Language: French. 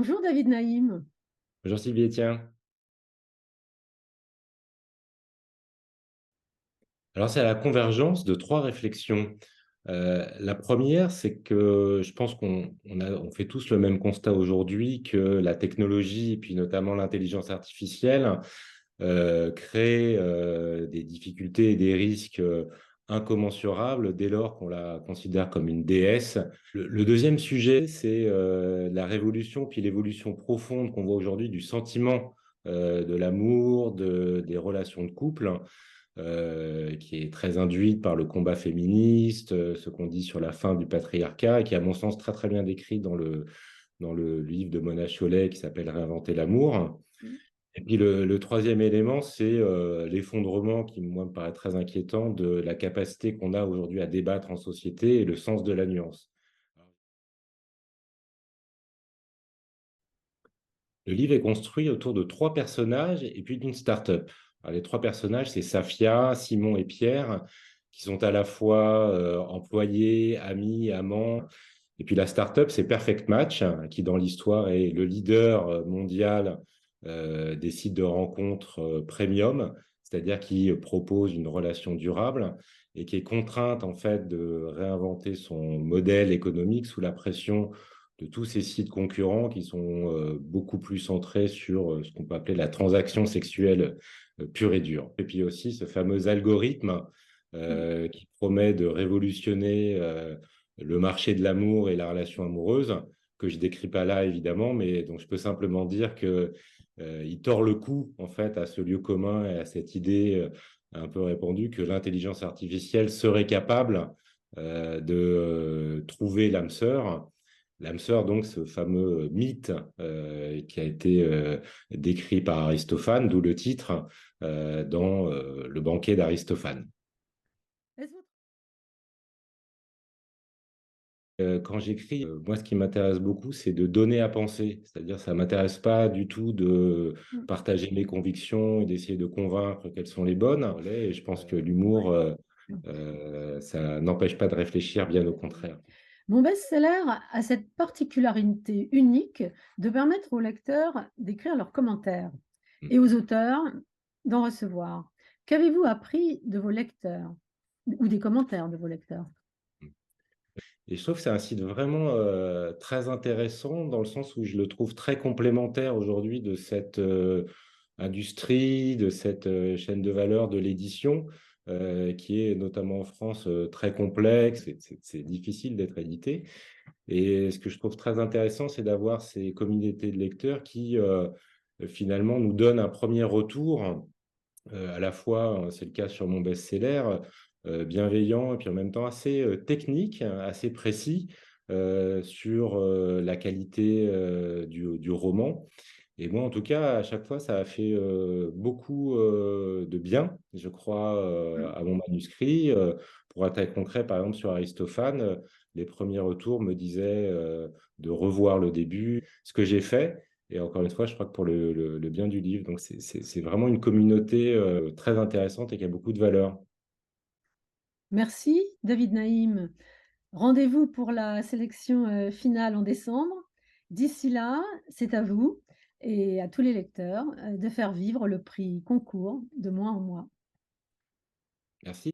Bonjour David Naïm. Bonjour Sylvie Etienne. Alors c'est à la convergence de trois réflexions. La première, c'est que je pense qu'on fait tous le même constat aujourd'hui que la technologie, et puis notamment l'intelligence artificielle, crée des difficultés et des risques incommensurables dès lors qu'on la considère comme une déesse. Le deuxième sujet, c'est la révolution, puis l'évolution profonde qu'on voit aujourd'hui du sentiment de l'amour, des relations de couple, qui est très induite par le combat féministe, ce qu'on dit sur la fin du patriarcat, et qui est à mon sens très très bien décrit dans le livre de Mona Chollet qui s'appelle Réinventer l'amour. Et puis le troisième élément, c'est l'effondrement qui, moi, me paraît très inquiétant de la capacité qu'on a aujourd'hui à débattre en société et le sens de la nuance. Le livre est construit autour de trois personnages et puis d'une start-up. Alors, les trois personnages, c'est Safia, Simon et Pierre, qui sont à la fois employés, amis, amants. Et puis la start-up, c'est Perfect Match, qui dans l'histoire est le leader mondial des sites de rencontres premium, c'est-à-dire qui propose une relation durable et qui est contrainte en fait de réinventer son modèle économique sous la pression de tous ces sites concurrents qui sont beaucoup plus centrés sur ce qu'on peut appeler la transaction sexuelle pure et dure. Et puis aussi ce fameux algorithme qui promet de révolutionner le marché de l'amour et la relation amoureuse, que je décris pas là évidemment, mais dont je peux simplement dire que il tord le cou en fait à ce lieu commun et à cette idée un peu répandue que l'intelligence artificielle serait capable de trouver l'âme sœur. L'âme sœur, donc, ce fameux mythe qui a été décrit par Aristophane, d'où le titre dans Le banquet d'Aristophane. Est-ce votre- Quand j'écris, moi, ce qui m'intéresse beaucoup, c'est de donner à penser. C'est-à-dire, ça m'intéresse pas du tout de Mm. partager mes convictions et d'essayer de convaincre qu'elles sont les bonnes. Et je pense que l'humour, ça n'empêche pas de réfléchir, bien au contraire. Mon best-seller a cette particularité unique de permettre aux lecteurs d'écrire leurs commentaires et aux auteurs d'en recevoir. Qu'avez-vous appris de vos lecteurs ou des commentaires de vos lecteurs? Et je trouve que c'est un site vraiment très intéressant dans le sens où je le trouve très complémentaire aujourd'hui de cette industrie, de cette chaîne de valeur de l'édition, qui est notamment en France très complexe et c'est difficile d'être édité. Et ce que je trouve très intéressant, c'est d'avoir ces communautés de lecteurs qui finalement nous donnent un premier retour à la fois, c'est le cas sur mon best-seller, bienveillant et puis en même temps assez, technique, assez précis, sur, la qualité, du roman. Et moi, en tout cas, à chaque fois, ça a fait, beaucoup, de bien, je crois, à mon manuscrit. Pour être très concret, par exemple, sur Aristophane, les premiers retours me disaient, de revoir le début, ce que j'ai fait. Et encore une fois, je crois que pour le bien du livre, donc c'est vraiment une communauté, très intéressante et qui a beaucoup de valeur. Merci David Naïm. Rendez-vous pour la sélection finale en décembre. D'ici là, c'est à vous et à tous les lecteurs de faire vivre le prix concours de mois en mois. Merci.